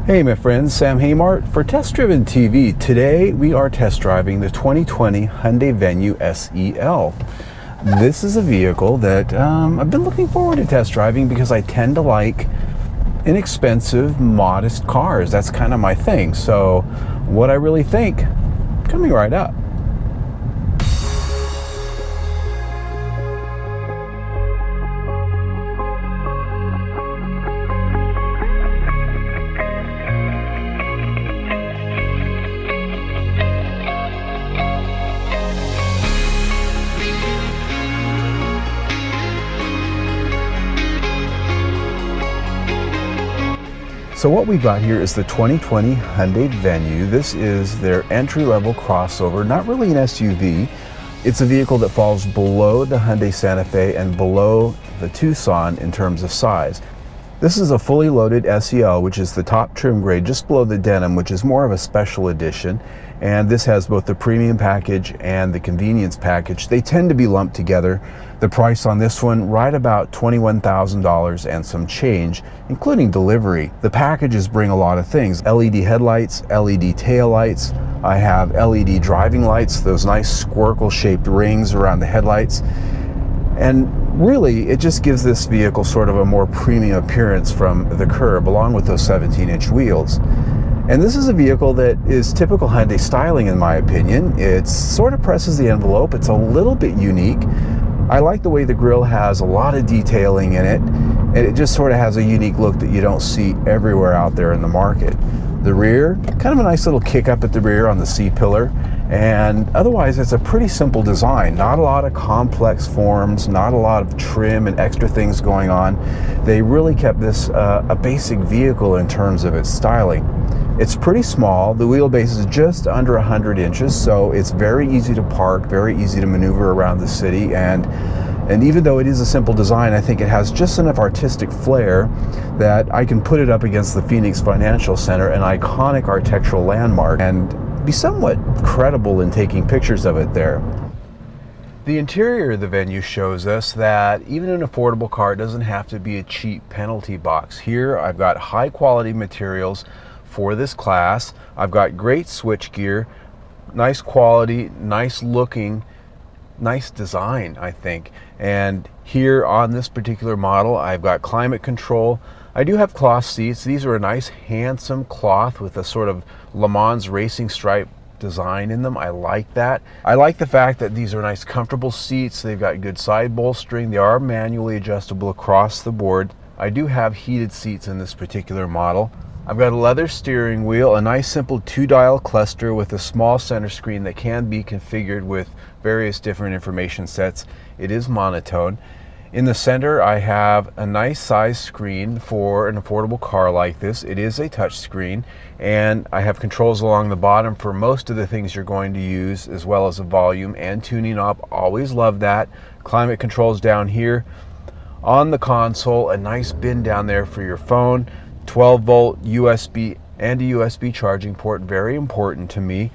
Hey my friends, Sam Haymart for Test Driven TV. Today we are test driving the 2020 Hyundai Venue SEL. This is a vehicle that I've been looking forward to test driving because I tend to like inexpensive, modest cars. That's kind of my thing. So what I really think, coming right up. So what we've got here is the 2020 Hyundai Venue. This is their entry-level crossover, not really an SUV. It's a vehicle that falls below the Hyundai Santa Fe and below the Tucson in terms of size. This is a fully loaded SEL, which is the top trim grade just below the denim, which is more of a special edition. And this has both the premium package and the convenience package. They tend to be lumped together. The price on this one, right about $21,000 and some change, including delivery. The packages bring a lot of things. LED headlights, LED taillights. I have LED driving lights, those nice squircle-shaped rings around the headlights. And really, it just gives this vehicle sort of a more premium appearance from the curb, along with those 17-inch wheels. And this is a vehicle that is typical Hyundai styling, in my opinion. It sort of presses the envelope. It's a little bit unique. I like the way the grille has a lot of detailing in it, and it just sort of has a unique look that you don't see everywhere out there in the market. The rear, kind of a nice little kick up at the rear on the C-pillar, and otherwise it's a pretty simple design. Not a lot of complex forms, not a lot of trim and extra things going on. They really kept this a basic vehicle in terms of its styling. It's pretty small. The wheelbase is just under 100 inches, so it's very easy to park, very easy to maneuver around the city, and even though it is a simple design, I think it has just enough artistic flair that I can put it up against the Phoenix Financial Center, an iconic architectural landmark, and be somewhat credible in taking pictures of it there. The interior of the Venue shows us that even an affordable car doesn't have to be a cheap penalty box. Here I've got high quality materials for this class. I've got great switchgear, nice quality, nice looking, nice design, I think. And here on this particular model, I've got climate control. I do have cloth seats. These are a nice handsome cloth with a sort of Le Mans racing stripe design in them. I like that. I like the fact that these are nice comfortable seats. They've got good side bolstering. They are manually adjustable across the board. I do have heated seats in this particular model. I've got a leather steering wheel, a nice simple 2-dial cluster with a small center screen that can be configured with various different information sets. It is monotone. In the center, I have a nice size screen for an affordable car like this. It is a touch screen, and I have controls along the bottom for most of the things you're going to use, as well as a volume and tuning knob. Always love that. Climate controls down here. On the console, a nice bin down there for your phone. 12-volt USB and a USB charging port, very important to me.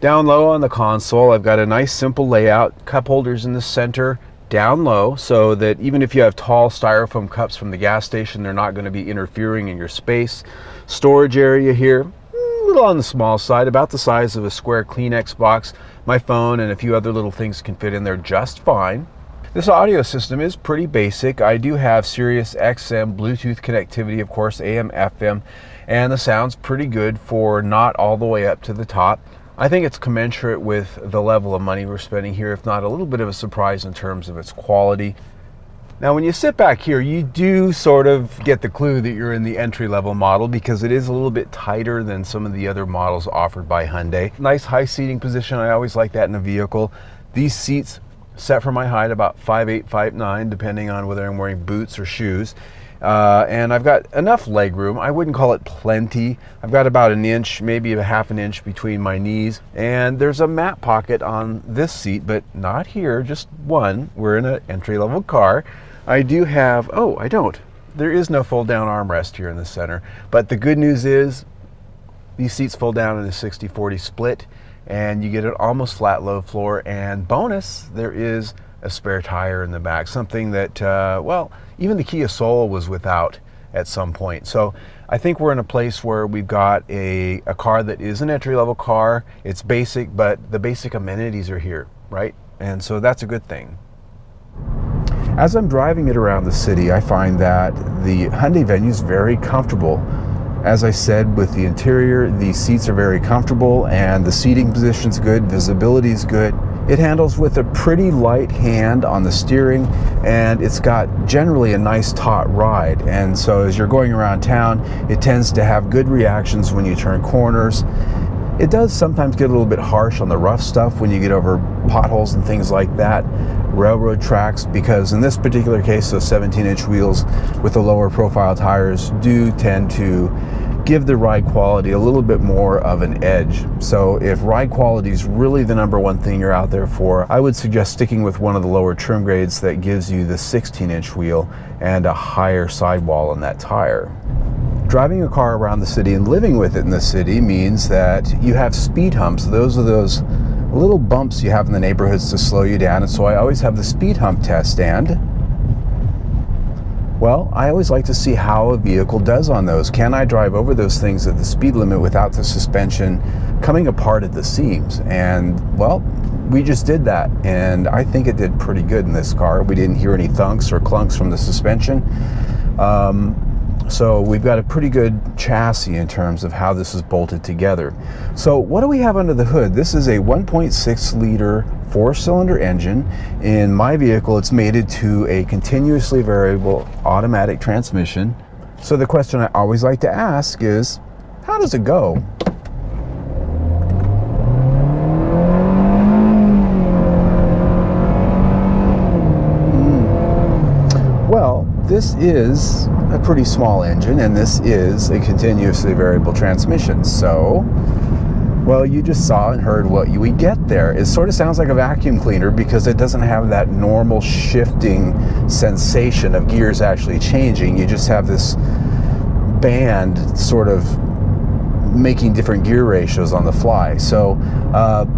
Down low on the console, I've got a nice simple layout, cup holders in the center, down low, so that even if you have tall styrofoam cups from the gas station, they're not going to be interfering in your space. Storage area here, a little on the small side, about the size of a square Kleenex box. My phone and a few other little things can fit in there just fine. This audio system is pretty basic. I do have Sirius XM Bluetooth connectivity, of course, AM, FM, and the sound's pretty good for not all the way up to the top. I think it's commensurate with the level of money we're spending here, if not a little bit of a surprise in terms of its quality. Now, when you sit back here, you do sort of get the clue that you're in the entry-level model because it is a little bit tighter than some of the other models offered by Hyundai. Nice high seating position. I always like that in a vehicle. These seats set for my height, about 5'8", 5'9", depending on whether I'm wearing boots or shoes. And I've got enough leg room. I wouldn't call it plenty. I've got about an inch, maybe a half an inch between my knees. And there's a mat pocket on this seat, but not here, just one. We're in an entry-level car. I do have, oh, I don't. There is no fold-down armrest here in the center. But the good news is these seats fold down in a 60-40 split, and you get an almost flat low floor. And bonus, there is a spare tire in the back, something that, well, even the Kia Soul was without at some point. So I think we're in a place where we've got a car that is an entry-level car. It's basic, but the basic amenities are here, right? And so that's a good thing. As I'm driving it around the city, I find that the Hyundai Venue is very comfortable. As I said, with the interior, the seats are very comfortable and the seating position's good, visibility is good. It handles with a pretty light hand on the steering, and it's got generally a nice taut ride. And so as you're going around town, it tends to have good reactions when you turn corners. It does sometimes get a little bit harsh on the rough stuff when you get over potholes and things like that, railroad tracks, because in this particular case, those 17-inch wheels with the lower profile tires do tend to give the ride quality a little bit more of an edge. So if ride quality is really the number one thing you're out there for, I would suggest sticking with one of the lower trim grades that gives you the 16-inch wheel and a higher sidewall on that tire. Driving a car around the city and living with it in the city means that you have speed humps. Those are those little bumps you have in the neighborhoods to slow you down. And so I always have the speed hump test, and well, I always like to see how a vehicle does on those. Can I drive over those things at the speed limit without the suspension coming apart at the seams? And well, we just did that, and I think it did pretty good in this car. We didn't hear any thunks or clunks from the suspension. So we've got a pretty good chassis in terms of how this is bolted together. So what do we have under the hood? This is a 1.6 liter 4-cylinder engine. In my vehicle, it's mated to a continuously variable automatic transmission. So the question I always like to ask is, how does it go? Well, this is a pretty small engine, and this is a continuously variable transmission. So, well, you just saw and heard what you would get there. It sort of sounds like a vacuum cleaner because it doesn't have that normal shifting sensation of gears actually changing. You just have this band sort of making different gear ratios on the fly. So,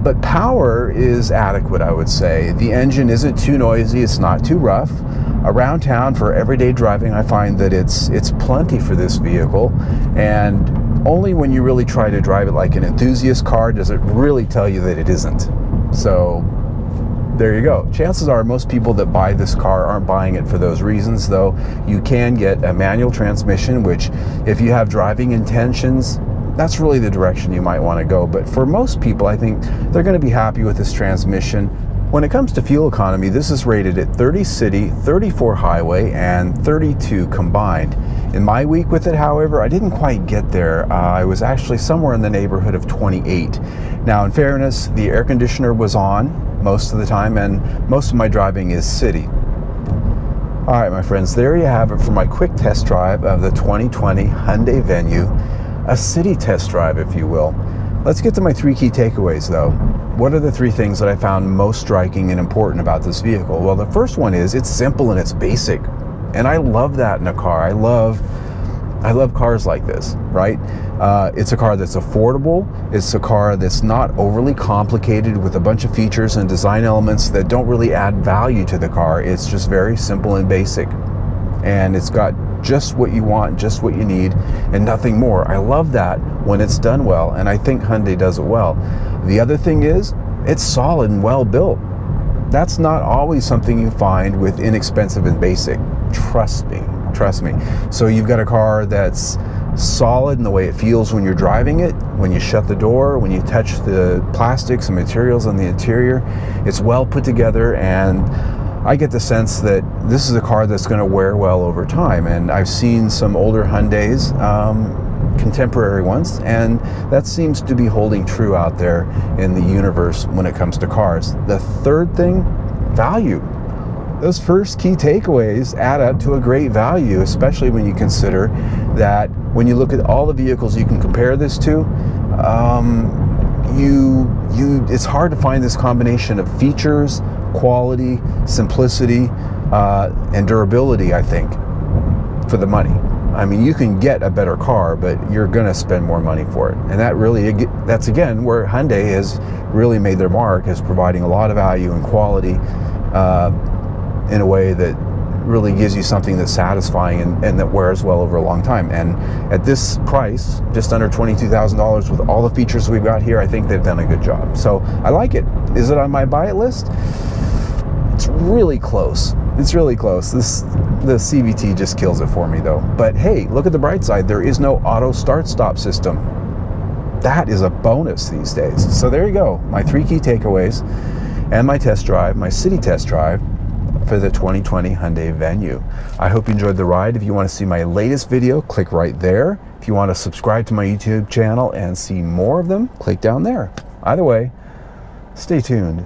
but power is adequate, I would say. The engine isn't too noisy, it's not too rough. Around town for everyday driving, I find that it's plenty for this vehicle, and only when you really try to drive it like an enthusiast car does it really tell you that it isn't. So there you go. Chances are most people that buy this car aren't buying it for those reasons, though you can get a manual transmission, which if you have driving intentions, that's really the direction you might want to go. But for most people, I think they're going to be happy with this transmission. When it comes to fuel economy, this is rated at 30 city, 34 highway, and 32 combined. In my week with it, however, I didn't quite get there. I was actually somewhere in the neighborhood of 28. Now, in fairness, the air conditioner was on most of the time, and most of my driving is city. All right, my friends, there you have it for my quick test drive of the 2020 Hyundai Venue, a city test drive, if you will. Let's get to my 3 key takeaways, though. What are the 3 things that I found most striking and important about this vehicle? Well, the first one is it's simple and it's basic. And I love that in a car. I love cars like this, right? It's a car that's affordable. It's a car that's not overly complicated with a bunch of features and design elements that don't really add value to the car. It's just very simple and basic. And it's got just what you want, just what you need, and nothing more. I love that when it's done well, and I think Hyundai does it well. The other thing is, it's solid and well built. That's not always something you find with inexpensive and basic. Trust me. So you've got a car that's solid in the way it feels when you're driving it, when you shut the door, when you touch the plastics and materials on the interior. It's well put together, and I get the sense that this is a car that's going to wear well over time. And I've seen some older Hyundais, contemporary ones, and that seems to be holding true out there in the universe when it comes to cars. The third thing, value. Those first key takeaways add up to a great value, especially when you consider that when you look at all the vehicles you can compare this to, it's hard to find this combination of features, quality, simplicity, and durability, I think, for the money. I mean, you can get a better car, but you're going to spend more money for it. And that's again where Hyundai has really made their mark, is providing a lot of value and quality in a way that really gives you something that's satisfying and that wears well over a long time. And at this price, just under $22,000 with all the features we've got here, I think they've done a good job. So I like it. Is it on my buy it list? It's really close. It's really close. The CVT just kills it for me though. But hey, look at the bright side. There is no auto start-stop system. That is a bonus these days. So there you go. My 3 key takeaways and my test drive, my city test drive for the 2020 Hyundai Venue. I hope you enjoyed the ride. If you want to see my latest video, click right there. If you want to subscribe to my YouTube channel and see more of them, click down there. Either way, stay tuned.